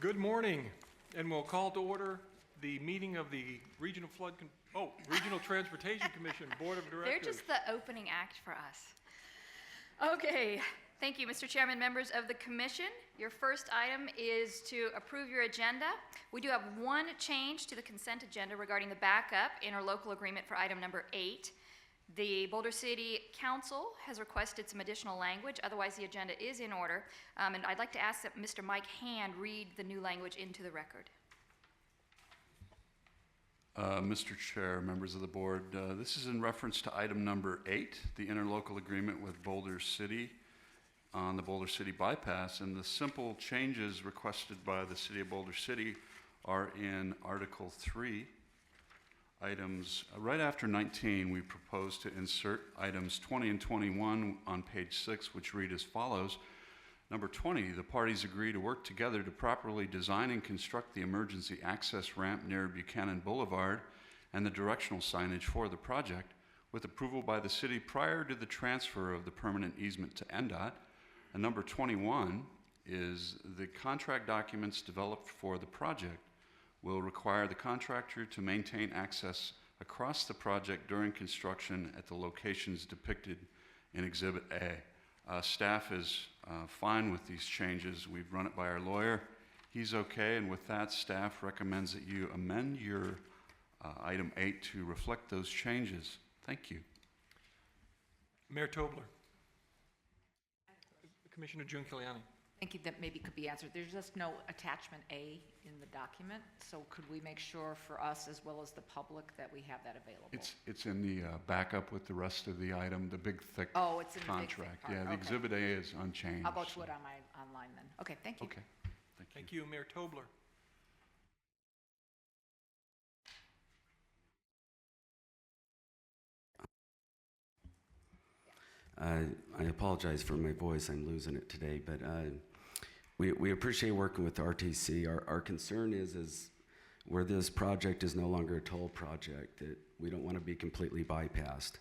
Good morning, and we'll call to order the meeting of the Regional Transportation Commission Board of Directors. They're just the opening act for us. Okay, thank you, Mr. Chairman, members of the commission. Your first item is to approve your agenda. We do have one change to the consent agenda regarding the backup interlocal agreement for item number 8. The Boulder City Council has requested some additional language, otherwise the agenda is in order. And I'd like to ask that Mr. Mike Hand read the new language into the record. Mr. Chair, members of the board, this is in reference to item number 8, the interlocal agreement with Boulder City on the Boulder City bypass. And the simple changes requested by the City of Boulder City are in Article 3. Items right after 19, we propose to insert items 20 and 21 on page 6, which read as follows. Number 20, the parties agree to work together to properly design and construct the emergency access ramp near Buchanan Boulevard and the directional signage for the project with approval by the city prior to the transfer of the permanent easement to NDOT. And number 21 is the contract documents developed for the project will require the contractor to maintain access across the project during construction at the locations depicted in Exhibit A. Staff is fine with these changes. We've run it by our lawyer. He's okay, and with that, staff recommends that you amend your item 8 to reflect those changes. Thank you. Mayor Tobler. Commissioner Giunciliani. Thank you. That maybe could be answered. There's just no attachment A in the document, so could we make sure for us as well as the public that we have that available? It's in the backup with the rest of the item, the big thick Oh, it's in contract. the big thick part. Yeah, the Okay. Exhibit A is unchanged. I'll go to it on my online then. Okay, thank you. Okay, Thank you, Mayor Tobler. I apologize for my voice. I'm losing it today, but we appreciate working with the RTC. Our concern is where this project is no longer a toll project, that we don't want to be completely bypassed.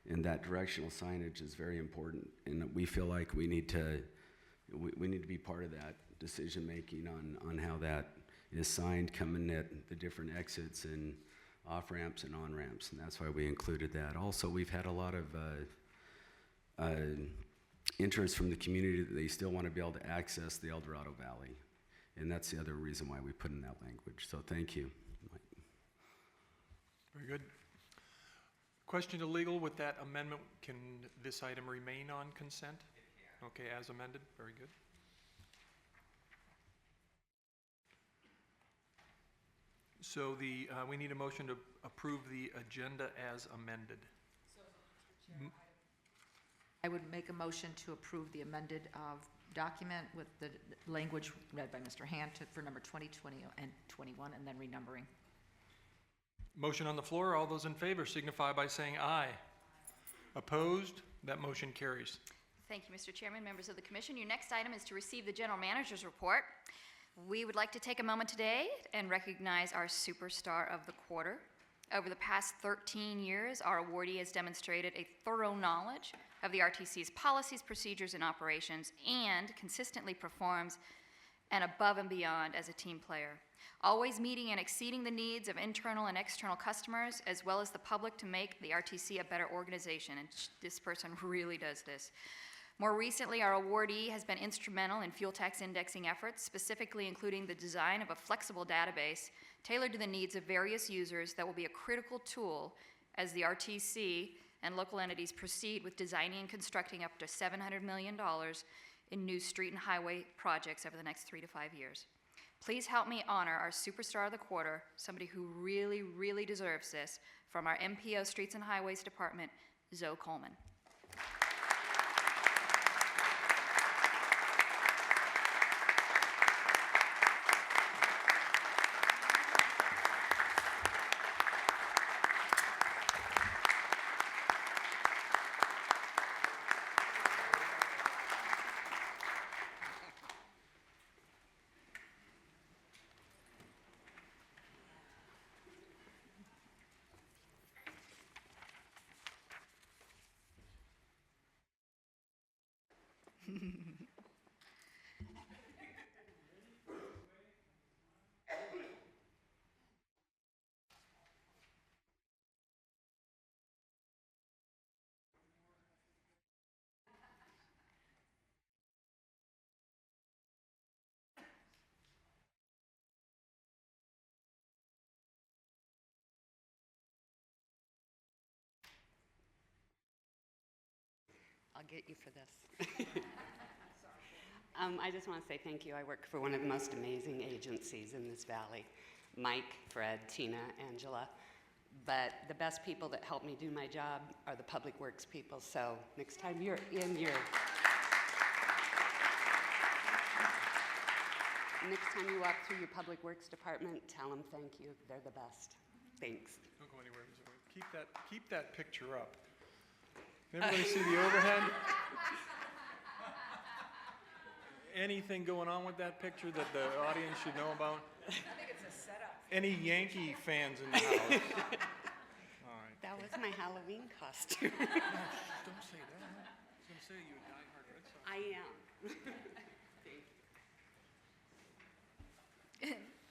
And that directional signage is very important, and we feel like we need to be part of that decision making on how that is signed coming at the different exits and off ramps and on ramps, and that's why we included that. Also, we've had a lot of interest from the community that they still want to be able to access the El Dorado Valley. And that's the other reason why we put in that language. So thank you. Very good. Question to legal, with that amendment, can this item remain on consent? Okay, as amended, very good. So we need a motion to approve the agenda as amended. I would make a motion to approve the amended document with the language read by Mr. Hand for number 20, 20, and 21, and then renumbering. Motion on the floor. All those in favor signify by saying aye. Opposed? That motion carries. Thank you, Mr. Chairman, members of the commission. Your next item is to receive the general manager's report. We would like to take a moment today and recognize our superstar of the quarter. Over the past 13 years, our awardee has demonstrated a thorough knowledge of the RTC's policies, procedures, and operations, and consistently performs and above and beyond as a team player, always meeting and exceeding the needs of internal and external customers, as well as the public, to make the RTC a better organization, and this person really does this. More recently, our awardee has been instrumental in fuel tax indexing efforts, specifically including the design of a flexible database tailored to the needs of various users that will be a critical tool as the RTC and local entities proceed with designing and constructing up to $700 million in new street and highway projects over the next 3 to 5 years. Please help me honor our superstar of the quarter, somebody who really, really deserves this, from our MPO Streets and Highways Department, Zoe Coleman. I'll get you for this. I just want to say thank you. I work for one of the most amazing agencies in this valley. Mike, Fred, Tina, Angela. But the best people that help me do my job are the public works people. So next time you're in your... Next time you walk through your public works department, tell them thank you. They're the best. Thanks. Don't go anywhere. Keep that picture up. Everybody see the overhead? Anything going on with that picture that the audience should know about? I think it's a setup. Any Yankee fans in the house? All right. That was my Halloween costume. Don't say that. I was going to say you a diehard Red Sox. I am.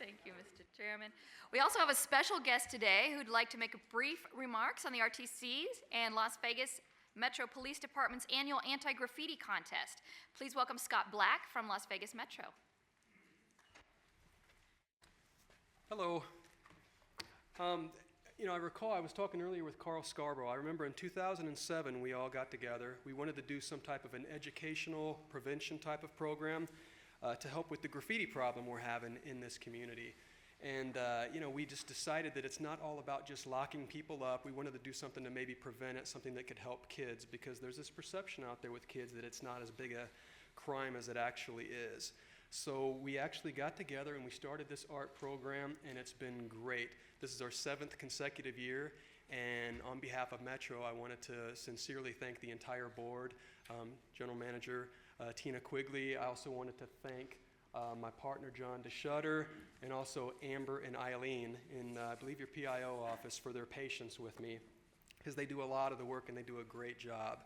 Thank you, Mr. Chairman. We also have a special guest today who'd like to make brief remarks on the RTC's and Las Vegas Metro Police Department's annual anti-graffiti contest. Please welcome Scott Black from Las Vegas Metro. Hello. I recall I was talking earlier with Carl Scarborough. I remember in 2007 we all got together. We wanted to do some type of an educational prevention type of program to help with the graffiti problem we're having in this community. And, we just decided that it's not all about just locking people up. We wanted to do something to maybe prevent it, something that could help kids, because there's this perception out there with kids that it's not as big a crime as it actually is. So we actually got together and we started this art program, and it's been great. This is our 7th consecutive year, and on behalf of Metro, I wanted to sincerely thank the entire board, General Manager Tina Quigley. I also wanted to thank my partner, John DeShutter, and also Amber and Eileen in, I believe, your PIO office for their patience with me, because they do a lot of the work and they do a great job.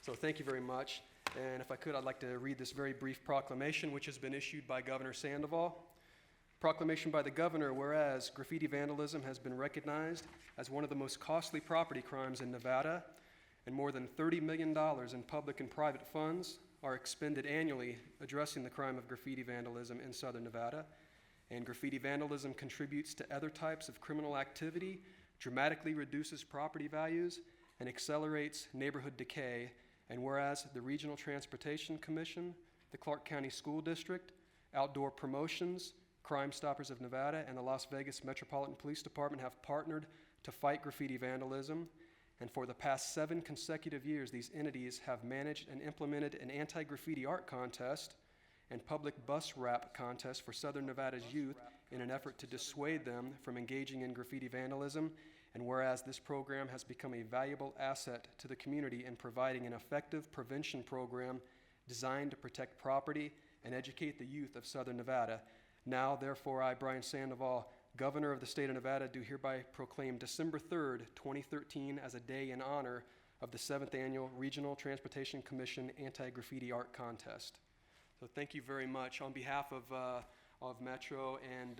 So thank you very much. And if I could, I'd like to read this very brief proclamation, which has been issued by Governor Sandoval. Proclamation by the governor, whereas graffiti vandalism has been recognized as one of the most costly property crimes in Nevada, and more than $30 million in public and private funds are expended annually addressing the crime of graffiti vandalism in southern Nevada, and graffiti vandalism contributes to other types of criminal activity, dramatically reduces property values, and accelerates neighborhood decay, and whereas the Regional Transportation Commission, the Clark County School District, Outdoor Promotions, Crime Stoppers of Nevada, and the Las Vegas Metropolitan Police Department have partnered to fight graffiti vandalism. And for the past 7 consecutive years, these entities have managed and implemented an anti-graffiti art contest and public bus wrap contest for Southern Nevada's youth in an effort to dissuade them from engaging in graffiti vandalism. And whereas this program has become a valuable asset to the community in providing an effective prevention program designed to protect property and educate the youth of Southern Nevada, now, therefore, I, Brian Sandoval, Governor of the state of Nevada, do hereby proclaim December 3rd, 2013 as a day in honor of the 7th Annual Regional Transportation Commission Anti-Graffiti Art Contest. So thank you very much on behalf of Metro and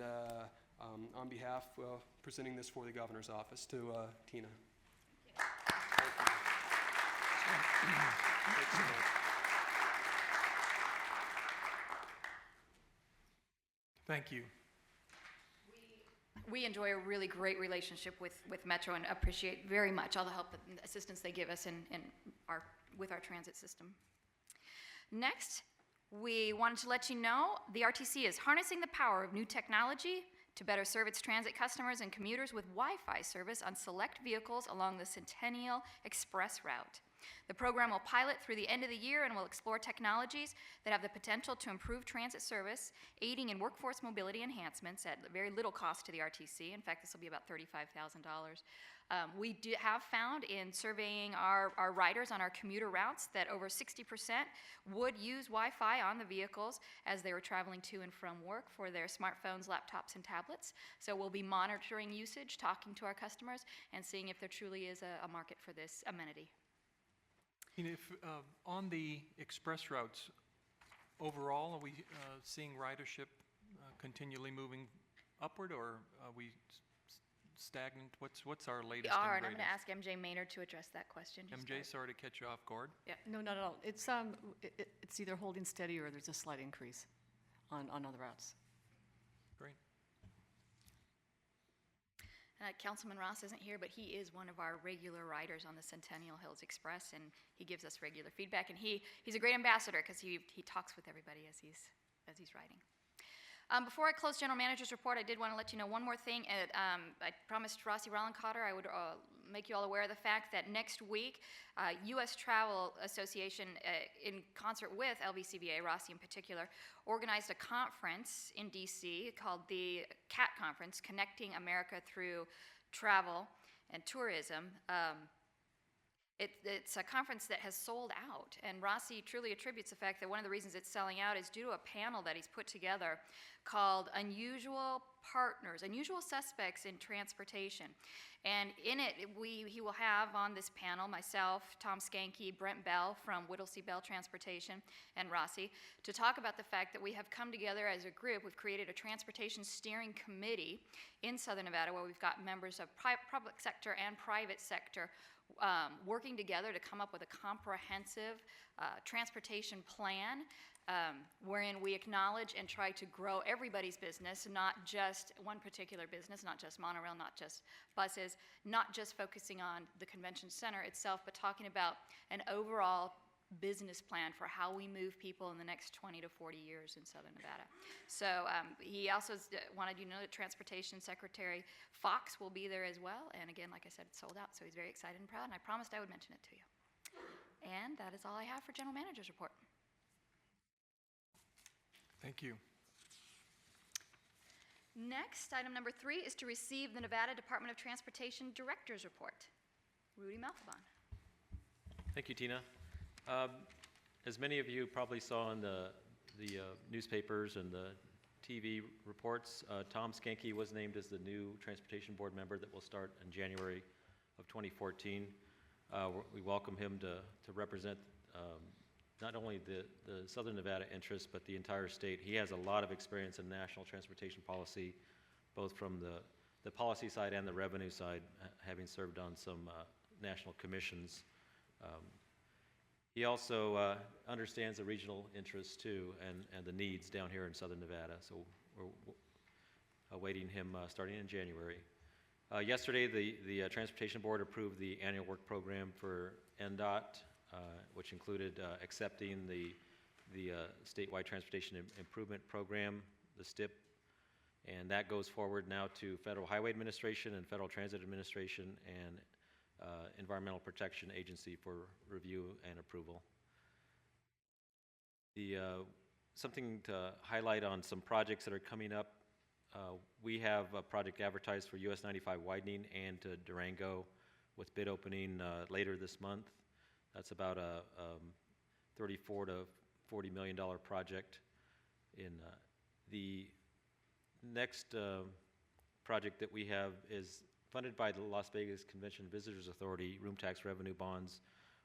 on behalf of presenting this for the Governor's office to Tina. Thank you. Thank you. We enjoy a really great relationship with Metro and appreciate very much all the help and assistance they give us with our transit system. Next, we wanted to let you know the RTC is harnessing the power of new technology to better serve its transit customers and commuters with Wi-Fi service on select vehicles along the Centennial Express route. The program will pilot through the end of the year and will explore technologies that have the potential to improve transit service, aiding in workforce mobility enhancements at very little cost to the RTC. In fact, this will be about $35,000. We have found in surveying our riders on our commuter routes that over 60% would use Wi-Fi on the vehicles as they were traveling to and from work for their smartphones, laptops, and tablets. So we'll be monitoring usage, talking to our customers, and seeing if there truly is a market for this amenity. If on the express routes, overall, are we seeing ridership continually moving upward, or are we stagnant? What's our latest We and are, and I'm greatest? going to ask MJ Maynard to address that question. MJ, sorry to catch you off guard. Yeah, no, not at all. It's either holding steady or there's a slight increase on other routes. Great. Councilman Ross isn't here, but he is one of our regular riders on the Centennial Hills Express, and he gives us regular feedback. And he's a great ambassador because he talks with everybody as he's riding. Before I close General Manager's report, I did want to let you know one more thing. I promised Rossi Rollencotter I would make you all aware of the fact that next week, U.S. Travel Association, in concert with LVCVA, Rossi in particular, organized a conference in D.C. called the CAT Conference, Connecting America Through Travel and Tourism. It's a conference that has sold out, and Rossi truly attributes the fact that one of the reasons it's selling out is due to a panel that he's put together called Unusual Partners, Unusual Suspects in Transportation. And in it, he will have on this panel myself, Tom Skanke, Brent Bell from Whittlesey Bell Transportation, and Rossi, to talk about the fact that we have come together as a group. We've created a transportation steering committee in Southern Nevada where we've got members of public sector and private sector working together to come up with a comprehensive transportation plan wherein we acknowledge and try to grow everybody's business, not just one particular business, not just monorail, not just buses, not just focusing on the convention center itself, but talking about an overall business plan for how we move people in the next 20 to 40 years in Southern Nevada. So he also wanted you to know that Transportation Secretary Fox will be there as well. And again, like I said, it's sold out, so he's very excited and proud, and I promised I would mention it to you. And that is all I have for General Manager's report. Thank you. Next, item number 3 is to receive the Nevada Department of Transportation Director's Report. Rudy Malfabon. Thank you, Tina. As many of you probably saw in the newspapers and the TV reports, Tom Skanke was named as the new Transportation Board member that will start in January of 2014. We welcome him to represent not only the Southern Nevada interests, but the entire state. He has a lot of experience in national transportation policy, both from the policy side and the revenue side, having served on some national commissions. He also understands the regional interests too, and the needs down here in Southern Nevada. So we're awaiting him starting in January. Yesterday, the Transportation Board approved the annual work program for NDOT, which included accepting the Statewide Transportation Improvement Program, the STIP, and that goes forward now to Federal Highway Administration and Federal Transit Administration and Environmental Protection Agency for review and approval. Something to highlight on some projects that are coming up. We have a project advertised for US 95 widening and to Durango with bid opening later this month. That's about a $34 to $40 million project. The next project that we have is funded by the Las Vegas Convention and Visitors Authority. Room tax revenue bonds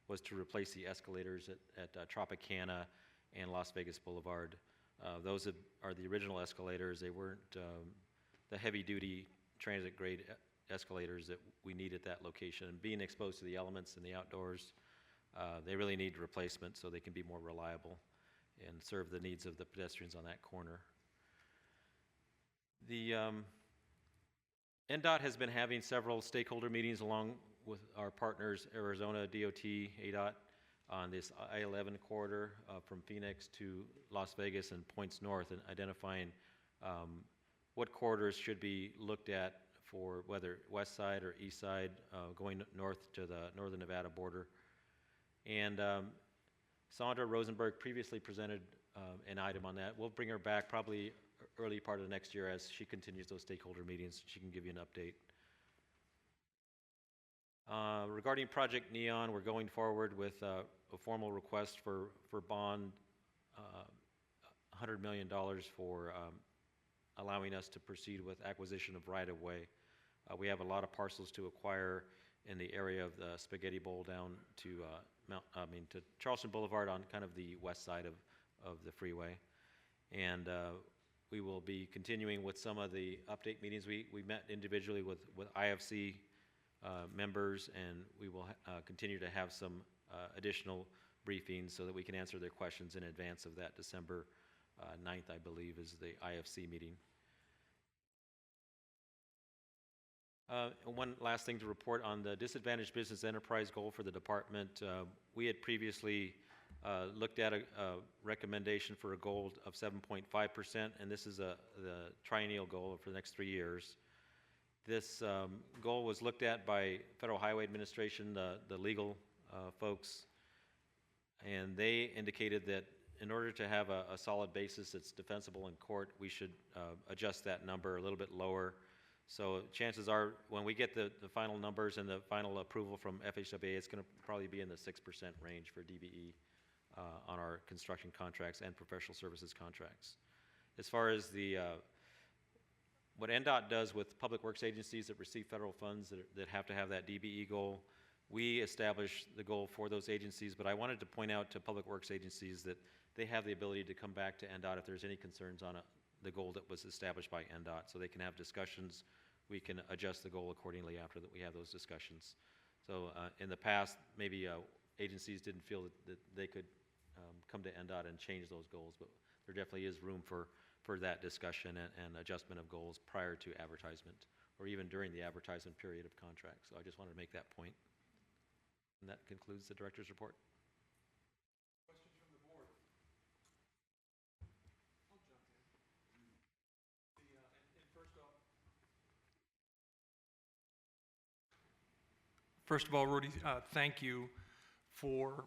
was to replace the escalators at Tropicana and Las Vegas Boulevard. Those are the original escalators. They weren't the heavy-duty transit-grade escalators that we need at that location. And being exposed to the elements in the outdoors, they really need replacement so they can be more reliable and serve the needs of the pedestrians on that corner. The NDOT has been having several stakeholder meetings along with our partners, Arizona DOT, ADOT, on this I-11 corridor from Phoenix to Las Vegas and points north, and identifying what corridors should be looked at for whether west side or east side, going north to the northern Nevada border. And Sandra Rosenberg previously presented an item on that. We'll bring her back probably early part of next year as she continues those stakeholder meetings. She can give you an update. Regarding Project Neon, we're going forward with a formal request for bond, $100 million for allowing us to proceed with acquisition of right-of-way. We have a lot of parcels to acquire in the area of the Spaghetti Bowl down to to Charleston Boulevard on kind of the west side of the freeway. And we will be continuing with some of the update meetings. We met individually with IFC members, and we will continue to have some additional briefings so that we can answer their questions in advance of that December 9th, I believe, is the IFC meeting. One last thing to report on the disadvantaged business enterprise goal for the department. We had previously looked at a recommendation for a goal of 7.5%, and this is the triennial goal for the next 3 years. This goal was looked at by Federal Highway Administration, the legal folks, and they indicated that in order to have a solid basis that's defensible in court, we should adjust that number a little bit lower. So chances are, when we get the final numbers and the final approval from FHWA, it's going to probably be in the 6% range for DBE on our construction contracts and professional services contracts. As far as what NDOT does with public works agencies that receive federal funds that have to have that DBE goal, we establish the goal for those agencies, but I wanted to point out to public works agencies that they have the ability to come back to NDOT if there's any concerns on the goal that was established by NDOT, so they can have discussions. We can adjust the goal accordingly after that we have those discussions. So in the past, maybe agencies didn't feel that they could come to NDOT and change those goals, but there definitely is room for that discussion and adjustment of goals prior to advertisement, or even during the advertisement period of contracts. So I just wanted to make that point. And that concludes the director's report. Questions from the board? I'll jump in. And first of all, Rudy, thank you for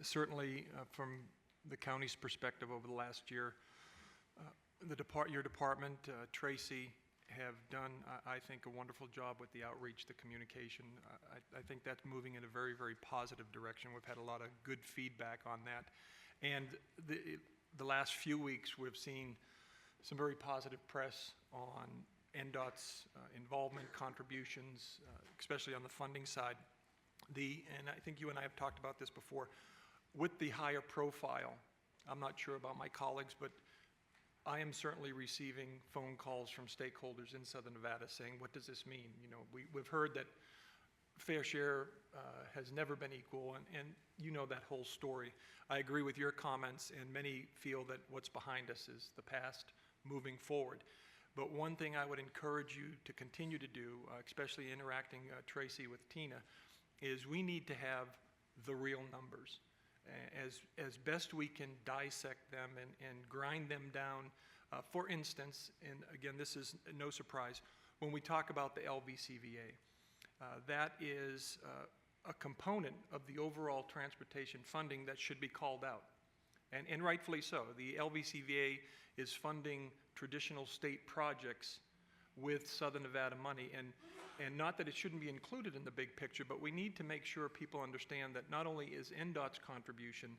certainly from the county's perspective over the last year. Your department, Tracy, have done, I think, a wonderful job with the outreach, the communication. I think that's moving in a very, very positive direction. We've had a lot of good feedback on that. And the last few weeks, we've seen some very positive press on NDOT's involvement, contributions, especially on the funding side. And I think you and I have talked about this before, with the higher profile, I'm not sure about my colleagues, but I am certainly receiving phone calls from stakeholders in Southern Nevada saying, what does this mean? You know, we've heard that fair share has never been equal, and you know that whole story. I agree with your comments, and many feel that what's behind us is the past moving forward. But one thing I would encourage you to continue to do, especially interacting Tracy with Tina, is we need to have the real numbers. As best we can dissect them and grind them down. For instance, and again, this is no surprise, when we talk about the LVCVA, that is a component of the overall transportation funding that should be called out, and rightfully so. The LVCVA is funding traditional state projects with Southern Nevada money, and not that it shouldn't be included in the big picture, but we need to make sure people understand that not only is NDOT's contribution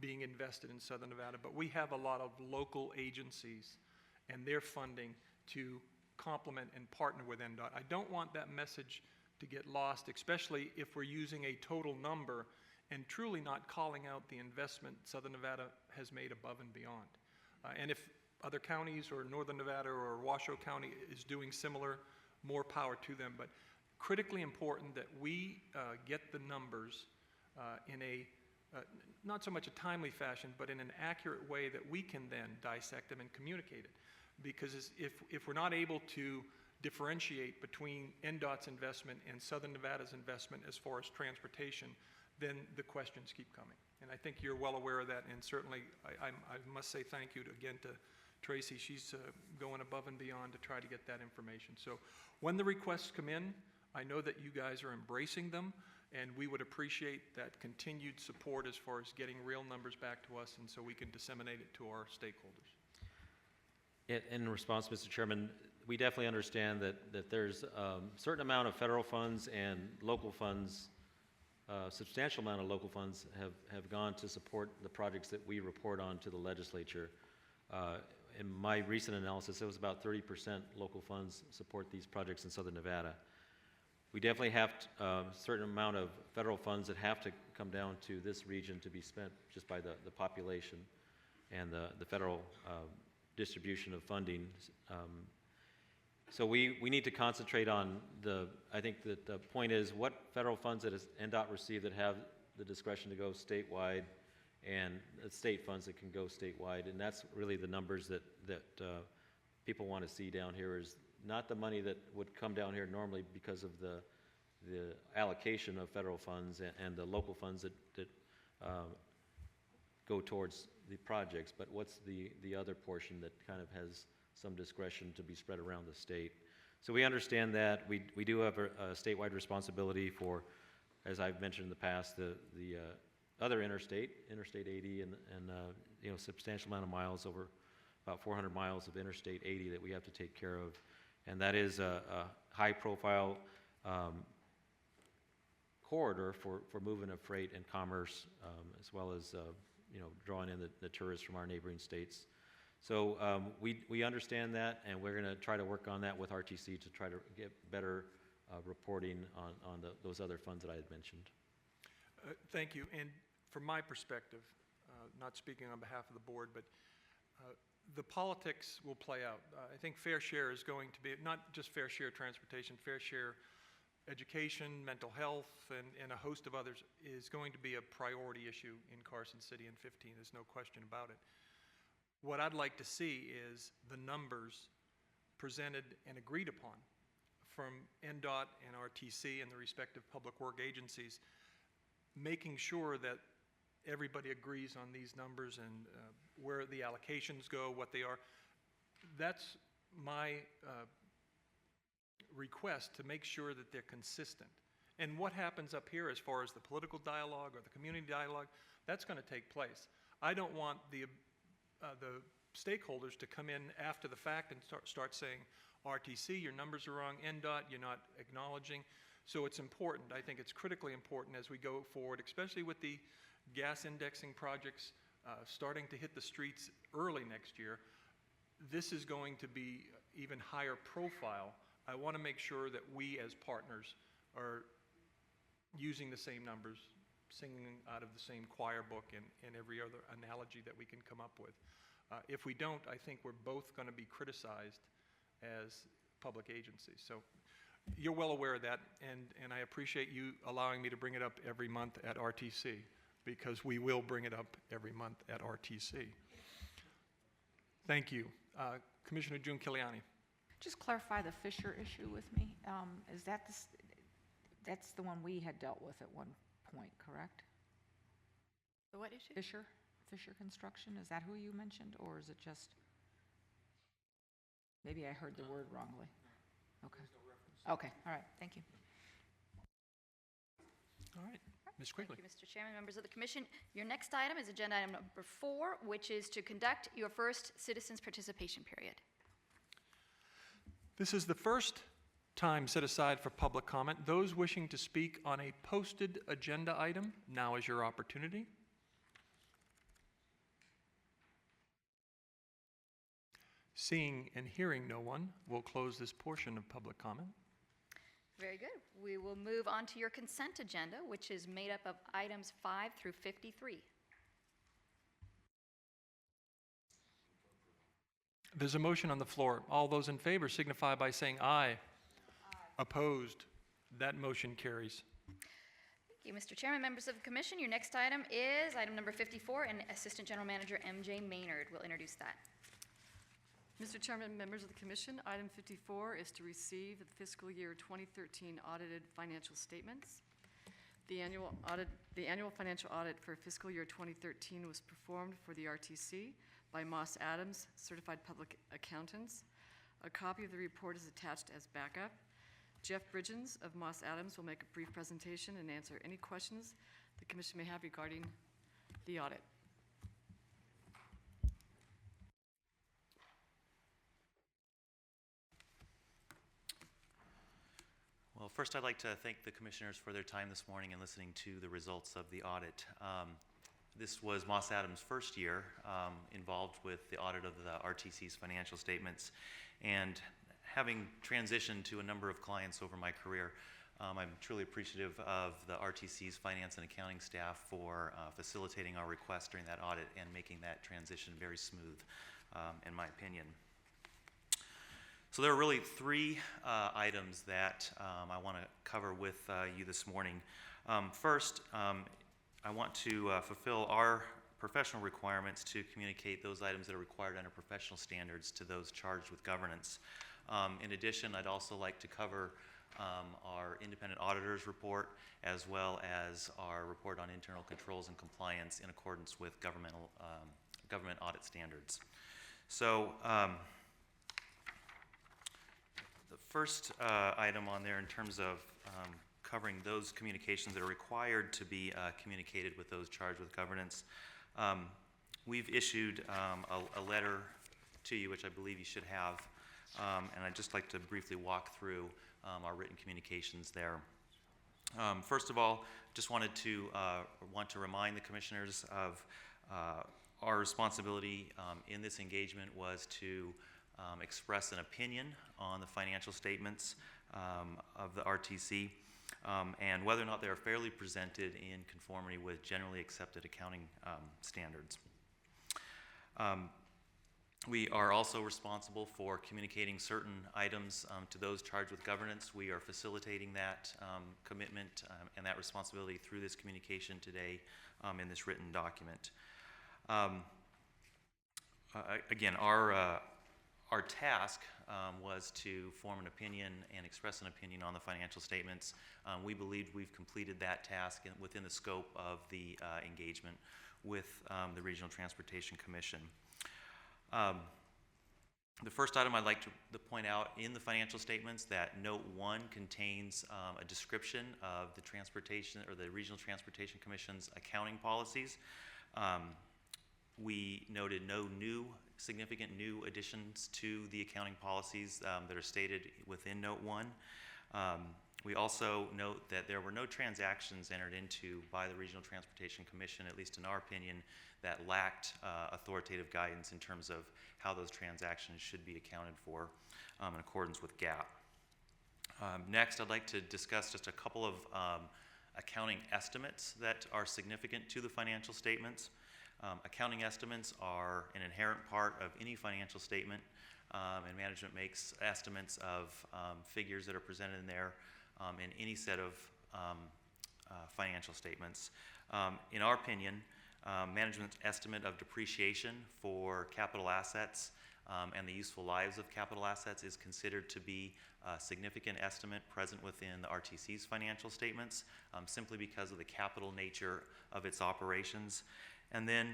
being invested in Southern Nevada, but we have a lot of local agencies and their funding to complement and partner with NDOT. I don't want that message to get lost, especially if we're using a total number and truly not calling out the investment Southern Nevada has made above and beyond. And if other counties or Northern Nevada or Washoe County is doing similar, more power to them. But critically important that we get the numbers in a, not so much a timely fashion, but in an accurate way that we can then dissect them and communicate it. Because if we're not able to differentiate between NDOT's investment and Southern Nevada's investment as far as transportation, then the questions keep coming. And I think you're well aware of that, and certainly I must say thank you again to Tracy. She's going above and beyond to try to get that information. So when the requests come in, I know that you guys are embracing them, and we would appreciate that continued support as far as getting real numbers back to us, and so we can disseminate it to our stakeholders. In response, Mr. Chairman, we definitely understand that there's a certain amount of federal funds and local funds, substantial amount of local funds have gone to support the projects that we report on to the legislature. In my recent analysis, it was about 30% local funds support these projects in Southern Nevada. We definitely have a certain amount of federal funds that have to come down to this region to be spent just by the population and the federal distribution of funding. So we need to concentrate on I think that the point is what federal funds that NDOT receive that have the discretion to go statewide, and state funds that can go statewide, and that's really the numbers that people want to see down here, is not the money that would come down here normally because of the allocation of federal funds and the local funds that go towards the projects, but what's the other portion that kind of has some discretion to be spread around the state. So we understand that. We do have a statewide responsibility for, as I've mentioned in the past, the other Interstate 80 and you know, substantial amount of miles, over about 400 miles of Interstate 80 that we have to take care of. And that is a high-profile corridor for moving of freight and commerce, as well as you know, drawing in the tourists from our neighboring states. So we understand that, and we're going to try to work on that with RTC to try to get better reporting on those other funds that I had mentioned. Thank you. And from my perspective, not speaking on behalf of the board, but the politics will play out. I think fair share is going to be, not just fair share transportation, fair share education, mental health, and a host of others is going to be a priority issue in Carson City in 15. There's no question about it. What I'd like to see is the numbers presented and agreed upon from NDOT and RTC and the respective public work agencies, making sure that everybody agrees on these numbers and where the allocations go, what they are. That's my request, to make sure that they're consistent. And what happens up here as far as the political dialogue or the community dialogue, that's going to take place. I don't want the stakeholders to come in after the fact and start saying, RTC, your numbers are wrong, NDOT, you're not acknowledging. So it's important, I think it's critically important as we go forward, especially with the gas indexing projects starting to hit the streets early next year. This is going to be even higher profile. I want to make sure that we as partners are using the same numbers, singing out of the same choir book and every other analogy that we can come up with. If we don't, I think we're both going to be criticized as public agencies. So you're well aware of that, and I appreciate you allowing me to bring it up every month at RTC, because we will bring it up every month at RTC. Thank you. Commissioner June Kiliani. Just clarify the Fisher issue with me. Is that that's the one we had dealt with at one point, correct? The what issue? Fisher Construction, is that who you mentioned, or is it just, maybe I heard the word wrongly? Okay. Okay, all right, thank you. All right, Ms. Quigley. Thank you, Mr. Chairman, members of the commission. Your next item is agenda item number 4, which is to conduct your first citizens participation period. This is the first time set aside for public comment. Those wishing to speak on a posted agenda item, now is your opportunity. Seeing and hearing no one, we'll close this portion of public comment. Very good. We will move on to your consent agenda, which is made up of items 5 through 53. There's a motion on the floor. All those in favor signify by saying aye. Aye. Opposed? That motion carries. Thank you, Mr. Chairman, members of the commission. Your next item is item number 54, and Assistant General Manager M.J. Maynard will introduce that. Mr. Chairman, members of the commission, item 54 is to receive the fiscal year 2013 audited financial statements. The annual financial audit for fiscal year 2013 was performed for the RTC by Moss Adams, Certified Public Accountants. A copy of the report is attached as backup. Jeff Bridgens of Moss Adams will make a brief presentation and answer any questions the commission may have regarding the audit. Well, first I'd like to thank the commissioners for their time this morning and listening to the results of the audit. This was Moss Adams' first year involved with the audit of the RTC's financial statements, and having transitioned to a number of clients over my career, I'm truly appreciative of the RTC's finance and accounting staff for facilitating our request during that audit and making that transition very smooth, in my opinion. So there are really 3 items that I want to cover with you this morning. First, I want to fulfill our professional requirements to communicate those items that are required under professional standards to those charged with governance. In addition, I'd also like to cover our independent auditor's report, as well as our report on internal controls and compliance in accordance with government audit standards. So the first item on there in terms of covering those communications that are required to be communicated with those charged with governance, we've issued a letter to you, which I believe you should have, and I'd just like to briefly walk through our written communications there. First of all, just want to remind the commissioners of our responsibility in this engagement was to express an opinion on the financial statements of the RTC and whether or not they are fairly presented in conformity with generally accepted accounting standards. We are also responsible for communicating certain items to those charged with governance. We are facilitating that commitment and that responsibility through this communication today in this written document. Again, our task was to form an opinion and express an opinion on the financial statements. We believed we've completed that task within the scope of the engagement with the Regional Transportation Commission. The first item I'd like to point out in the financial statements that Note 1 contains a description of the transportation or the Regional Transportation Commission's accounting policies. We noted no significant new additions to the accounting policies that are stated within Note 1. We also note that there were no transactions entered into by the Regional Transportation Commission, at least in our opinion, that lacked authoritative guidance in terms of how those transactions should be accounted for in accordance with GAAP. Next, I'd like to discuss just a couple of accounting estimates that are significant to the financial statements. Accounting estimates are an inherent part of any financial statement, and management makes estimates of figures that are presented in there in any set of financial statements. In our opinion, management's estimate of depreciation for capital assets and the useful lives of capital assets is considered to be a significant estimate present within the RTC's financial statements, simply because of the capital nature of its operations. And then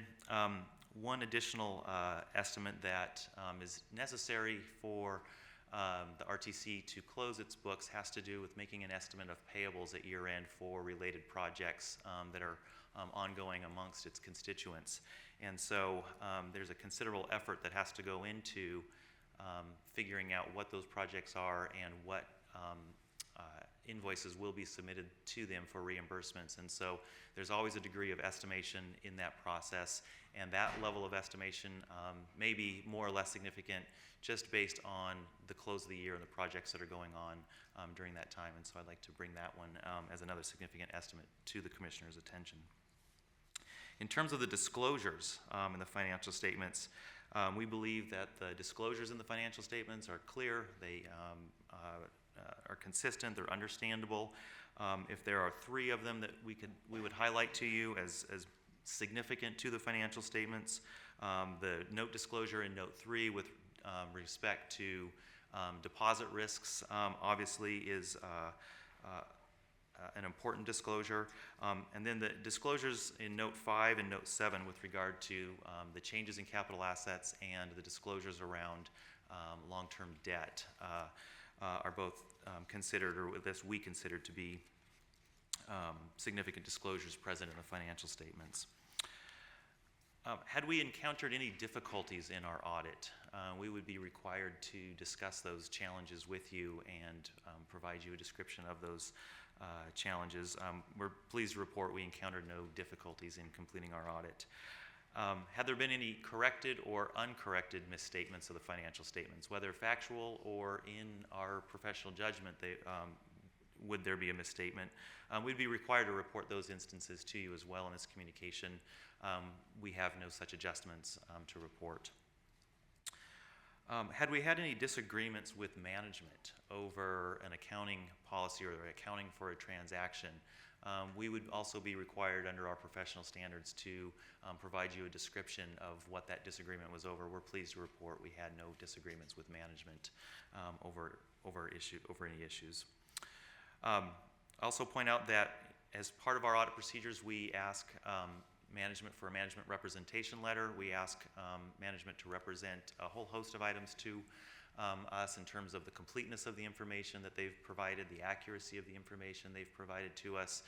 one additional estimate that is necessary for the RTC to close its books has to do with making an estimate of payables at year end for related projects that are ongoing amongst its constituents. And so there's a considerable effort that has to go into figuring out what those projects are and what invoices will be submitted to them for reimbursements. And so there's always a degree of estimation in that process, and that level of estimation may be more or less significant just based on the close of the year and the projects that are going on during that time. And so I'd like to bring that one as another significant estimate to the Commissioner's attention. In terms of the disclosures in the financial statements, we believe that the disclosures in the financial statements are clear, they are consistent, they're understandable. If there are three of them that we would highlight to you as significant to the financial statements, the note disclosure in Note 3 with respect to deposit risks obviously is an important disclosure. And then the disclosures in Note 5 and Note 7 with regard to the changes in capital assets and the disclosures around long-term debt are both considered, or at least we consider to be significant disclosures present in the financial statements. Had we encountered any difficulties in our audit, we would be required to discuss those challenges with you and provide you a description of those challenges. We're pleased to report we encountered no difficulties in completing our audit. Had there been any corrected or uncorrected misstatements of the financial statements, whether factual or in our professional judgment, would there be a misstatement? We'd be required to report those instances to you as well in this communication. We have no such adjustments to report. Had we had any disagreements with management over an accounting policy or accounting for a transaction, we would also be required under our professional standards to provide you a description of what that disagreement was over. We're pleased to report we had no disagreements with management over any issues. Also point out that as part of our audit procedures, we ask management for a management representation letter. We ask management to represent a whole host of items to us in terms of the completeness of the information that they've provided, the accuracy of the information they've provided to us,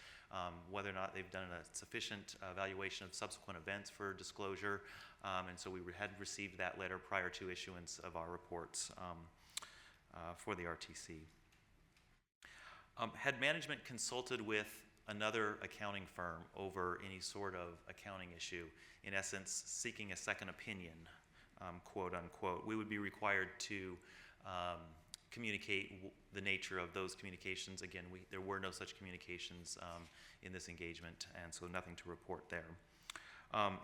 whether or not they've done a sufficient evaluation of subsequent events for disclosure. And so we had received that letter prior to issuance of our reports for the RTC. Had management consulted with another accounting firm over any sort of accounting issue, in essence seeking a second opinion, quote unquote, we would be required to communicate the nature of those communications. Again, there were no such communications in this engagement, and so nothing to report there.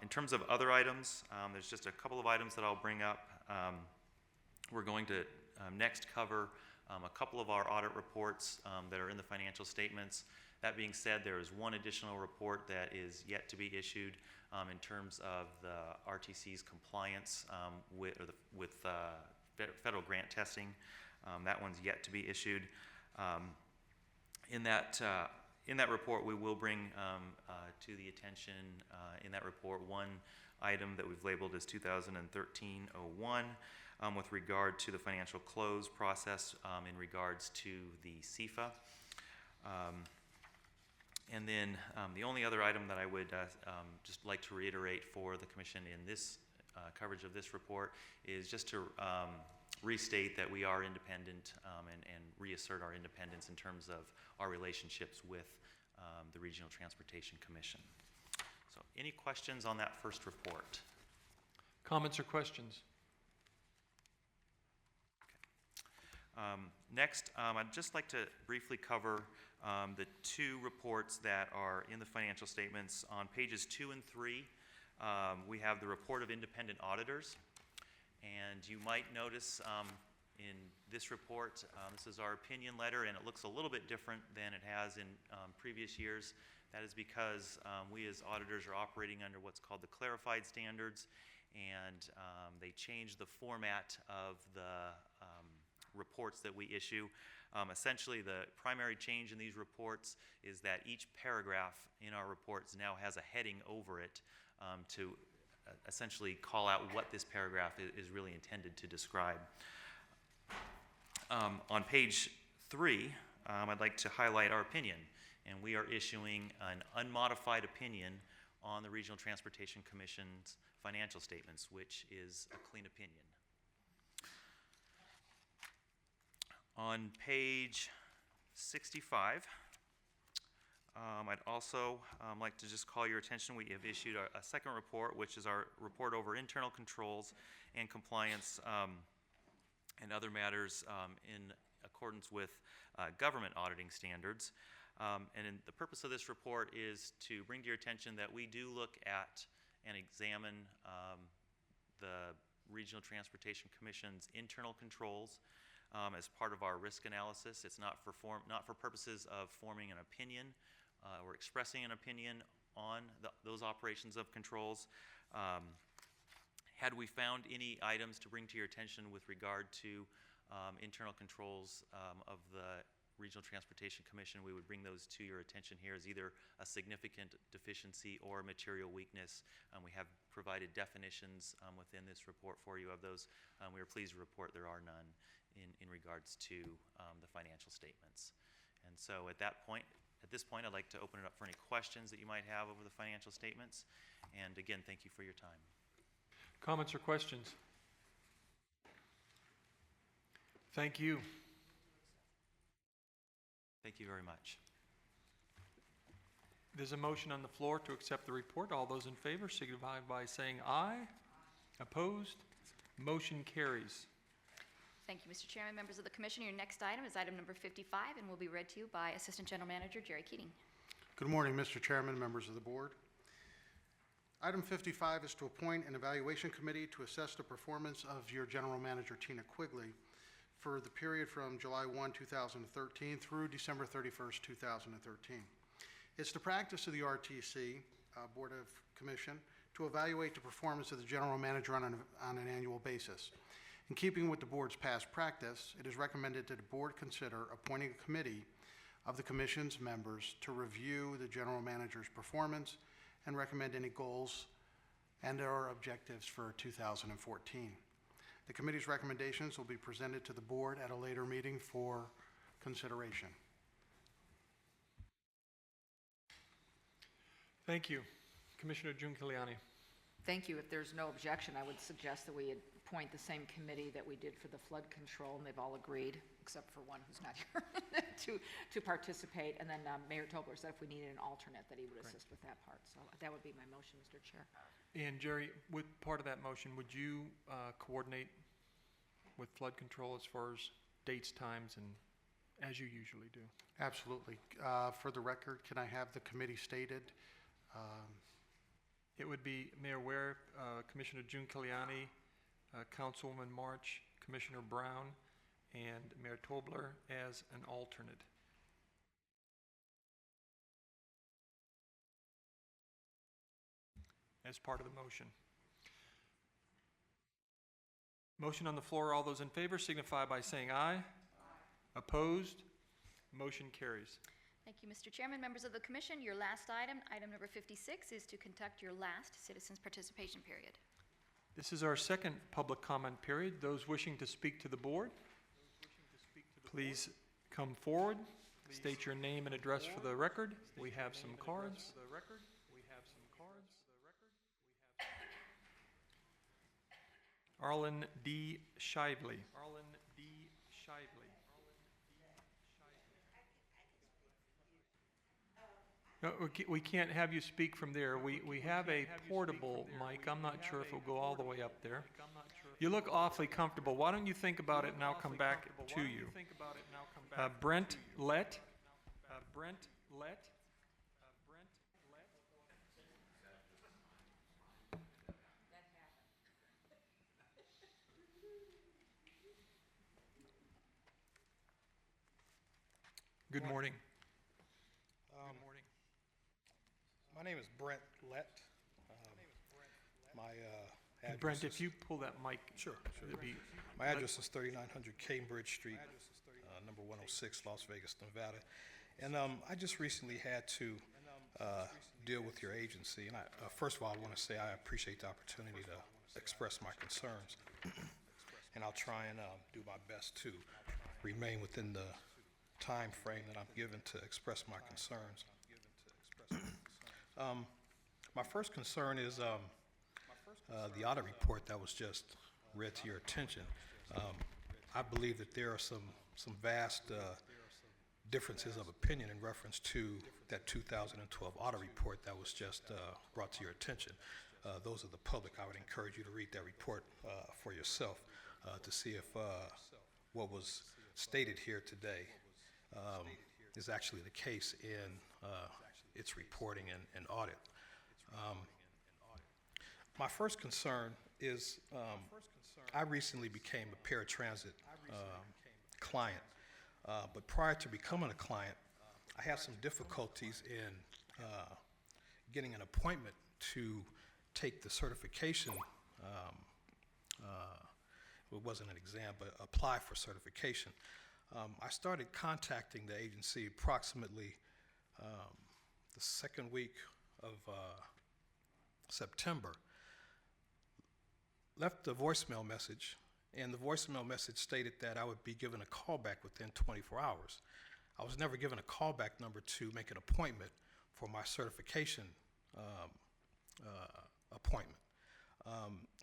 In terms of other items, there's just a couple of items that I'll bring up. We're going to next cover a couple of our audit reports that are in the financial statements. That being said, there is one additional report that is yet to be issued in terms of the RTC's compliance with federal grant testing. That one's yet to be issued. In that report, we will bring to the attention in that report one item that we've labeled as 2013-01 with regard to the financial close process in regards to the CFA. And then the only other item that I would just like to reiterate for the Commission in this coverage of this report is just to restate that we are independent and reassert our independence in terms of our relationships with the Regional Transportation Commission. So any questions on that first report? Comments or questions? Okay. Next, I'd just like to briefly cover the two reports that are in the financial statements. On pages 2 and 3, we have the report of independent auditors. And you might notice in this report, this is our opinion letter, and it looks a little bit different than it has in previous years. That is because we as auditors are operating under what's called the clarified standards, and they changed the format of the reports that we issue. Essentially, the primary change in these reports is that each paragraph in our reports now has a heading over it to essentially call out what this paragraph is really intended to describe. On page 3, I'd like to highlight our opinion, and we are issuing an unmodified opinion on the Regional Transportation Commission's financial statements, which is a clean opinion. On page 65, I'd also like to just call your attention. We have issued a second report, which is our report over internal controls and compliance and other matters in accordance with government auditing standards. And the purpose of this report is to bring to your attention that we do look at and examine the Regional Transportation Commission's internal controls as part of our risk analysis. It's not for purposes of forming an opinion or expressing an opinion on those operations of controls. Had we found any items to bring to your attention with regard to internal controls of the Regional Transportation Commission, we would bring those to your attention here as either a significant deficiency or material weakness. We have provided definitions within this report for you of those. We are pleased to report there are none in regards to the financial statements. And so at this point, I'd like to open it up for any questions that you might have over the financial statements. And again, thank you for your time. Comments or questions? Thank you. Thank you very much. There's a motion on the floor to accept the report. All those in favor signify by saying aye. Opposed? Motion carries. Thank you, Mr. Chairman, members of the Commission. Your next item is item number 55 and will be read to you by Assistant General Manager Jerry Keating. Good morning, Mr. Chairman, members of the board. Item 55 is to appoint an evaluation committee to assess the performance of your General Manager, Tina Quigley, for the period from July 1, 2013 through December 31st, 2013. It's the practice of the RTC Board of Commission to evaluate the performance of the general manager on an annual basis. In keeping with the board's past practice, it is recommended that the board consider appointing a committee of the commission's members to review the general manager's performance and recommend any goals and/or objectives for 2014. The committee's recommendations will be presented to the board at a later meeting for consideration. Thank you. Commissioner Giunciliani. Thank you. If there's no objection, I would suggest that we appoint the same committee that we did for the flood control, and they've all agreed, except for one who's not here, to participate. And then Mayor Tobler said if we needed an alternate, that he would assist with that part. So that would be my motion, Mr. Chair. And Jerry, with part of that motion, would you coordinate with flood control as far as dates, times, and as you usually do? Absolutely. For the record, can I have the committee stated? It would be Mayor Ware, Commissioner Giunciliani, Councilwoman March, Commissioner Brown, and Mayor Tobler as an alternate. As part of the motion. Motion on the floor. All those in favor signify by saying aye. Opposed? Motion carries. Thank you, Mr. Chairman. Members of the commission, your last item, item number 56, is to conduct your last citizens' participation period. This is our second public comment period. Those wishing to speak to the board, please come forward. State your name and address for the record. We have some cards. Arlen D. Shively. No, we can't have you speak from there. We have a portable mic. I'm not sure if it'll go all the way up there. You look awfully comfortable. Why don't you think about it and I'll come back to you. Brent Lett. Good morning. My name is Brent Lett. And Brent, if you pull that mic. Sure. it'd be- My address is 3900 Cambridge Street, number 106, Las Vegas, Nevada. And I just recently had to deal with your agency. And first of all, I want to say I appreciate the opportunity to express my concerns. And I'll try and do my best to remain within the time frame that I'm given to express my concerns. My first concern is the audit report that was just read to your attention. I believe that there are some vast differences of opinion in reference to that 2012 audit report that was just brought to your attention. Those are the public. I would encourage you to read that report for yourself to see if what was stated here today is actually the case in its reporting and audit. My first concern is I recently became a paratransit client, but prior to becoming a client, I had some difficulties in getting an appointment to take the certification. It wasn't an exam, but apply for certification. I started contacting the agency approximately the second week of September. Left a voicemail message, and the voicemail message stated that I would be given a call back within 24 hours. I was never given a callback number to make an appointment for my certification appointment.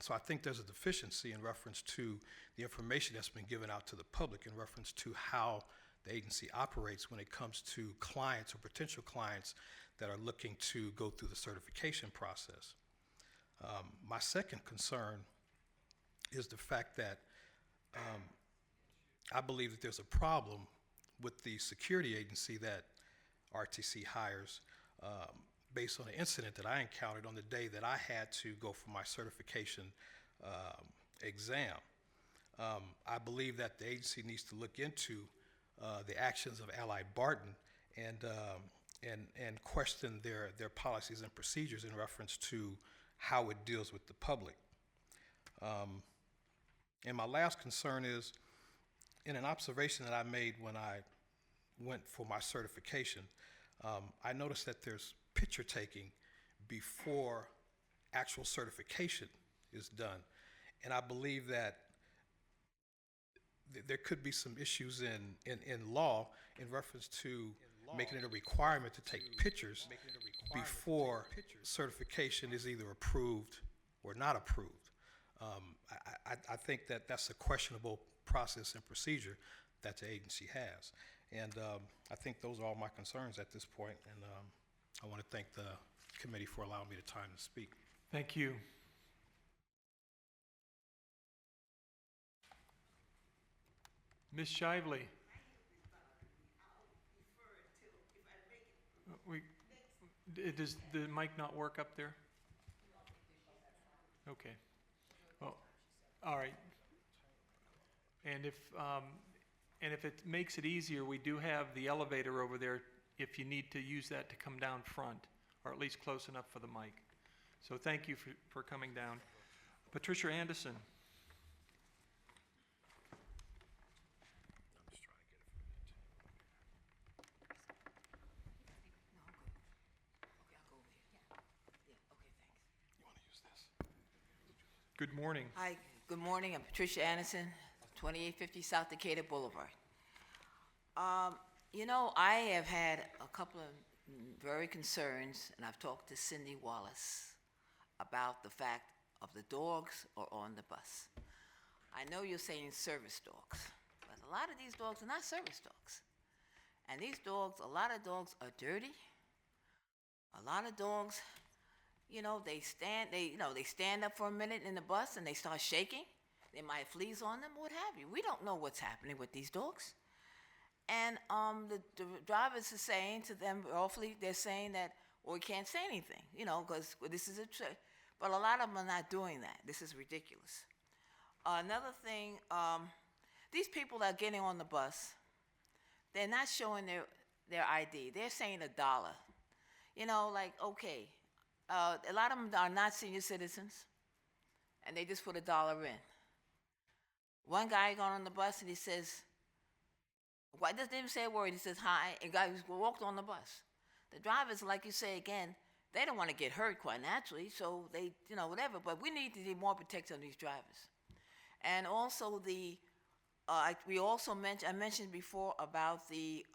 So I think there's a deficiency in reference to the information that's been given out to the public in reference to how the agency operates when it comes to clients or potential clients that are looking to go through the certification process. My second concern is the fact that I believe that there's a problem with the security agency that RTC hires based on an incident that I encountered on the day that I had to go for my certification exam. I believe that the agency needs to look into the actions of Ally Barton and and question their policies and procedures in reference to how it deals with the public. And my last concern is, in an observation that I made when I went for my certification, I noticed that there's picture taking before actual certification is done. And I believe that there could be some issues in law in reference to making it a requirement to take pictures before certification is either approved or not approved. I think that that's a questionable process and procedure that the agency has. And I think those are all my concerns at this point, and I want to thank the committee for allowing me the time to speak. Thank you. Ms. Shively. Does the mic not work up there? Okay. Well, all right. And if it makes it easier, we do have the elevator over there if you need to use that to come down front, or at least close enough for the mic. So thank you for coming down. Patricia Anderson. Good morning. Hi, good morning. I'm Patricia Anderson, 2850 South Decatur Boulevard. You know, I have had a couple of very concerns, and I've talked to Cindy Wallace about the fact of the dogs are on the bus. I know you're saying service dogs, but a lot of these dogs are not service dogs. And these dogs, a lot of dogs are dirty. A lot of dogs, you know, they stand up for a minute in the bus and they start shaking. They might have fleas on them, what have you. We don't know what's happening with these dogs. And the drivers are saying to them, awfully, they're saying that, well, we can't say anything, you know, because this is a trip. But a lot of them are not doing that. This is ridiculous. Another thing, these people that are getting on the bus, they're not showing their ID. They're saying $1. You know, like, okay, a lot of them are not senior citizens, and they just put $1 in. One guy got on the bus and he says, why doesn't even say a word? He says hi, and guy walked on the bus. The drivers, like you say again, they don't want to get hurt quite naturally, so they, you know, whatever. But we need to be more protection on these drivers. And also I mentioned before about the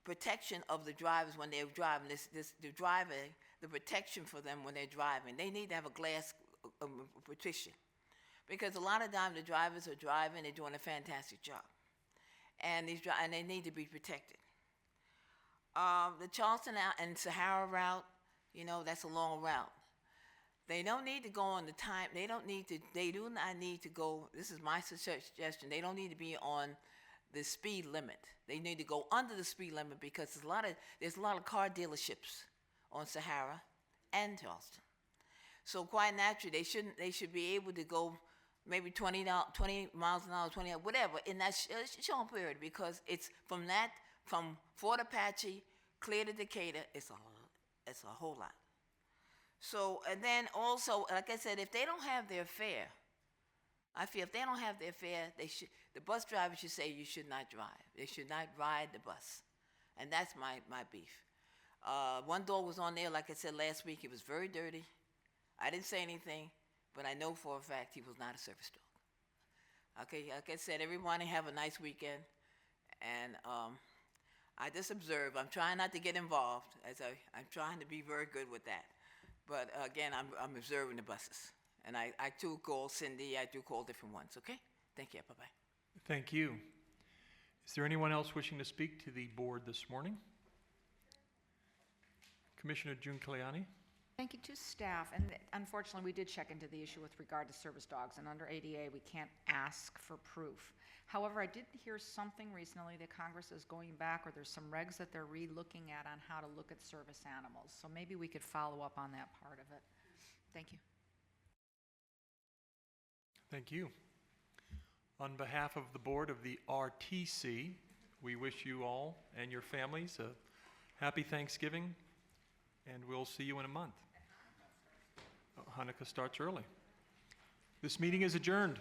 protection of the drivers when they're driving. The protection for them when they're driving. They need to have a glass partition, because a lot of times the drivers are driving, they're doing a fantastic job, and they need to be protected. The Charleston and Sahara route, you know, that's a long route. They don't need to go on the time. They do not need to go. This is my suggestion. They don't need to be on the speed limit. They need to go under the speed limit, because there's a lot of car dealerships on Sahara and Charleston. So quite naturally, they should be able to go maybe 20 miles an hour, 20, whatever, in that short period, because it's from Fort Apache clear to Decatur, it's a whole lot. So, and then also, like I said, if they don't have their fare, I feel if they don't have their fare, the bus driver should say you should not drive. They should not ride the bus. And that's my beef. One dog was on there, like I said last week, he was very dirty. I didn't say anything, but I know for a fact he was not a service dog. Okay, like I said, everyone have a nice weekend. And I just observe. I'm trying not to get involved, I'm trying to be very good with that. But again, I'm observing the buses. And I do call Cindy, I do call different ones, okay? Thank you, bye-bye. Thank you. Is there anyone else wishing to speak to the board this morning? Commissioner Giunciliani. Thank you to staff. And unfortunately, we did check into the issue with regard to service dogs, and under ADA, we can't ask for proof. However, I did hear something recently that Congress is going back, or there's some regs that they're re-looking at on how to look at service animals. So maybe we could follow up on that part of it. Thank you. Thank you. On behalf of the board of the RTC, we wish you all and your families a Happy Thanksgiving, and we'll see you in a month. Hanukkah starts early. This meeting is adjourned.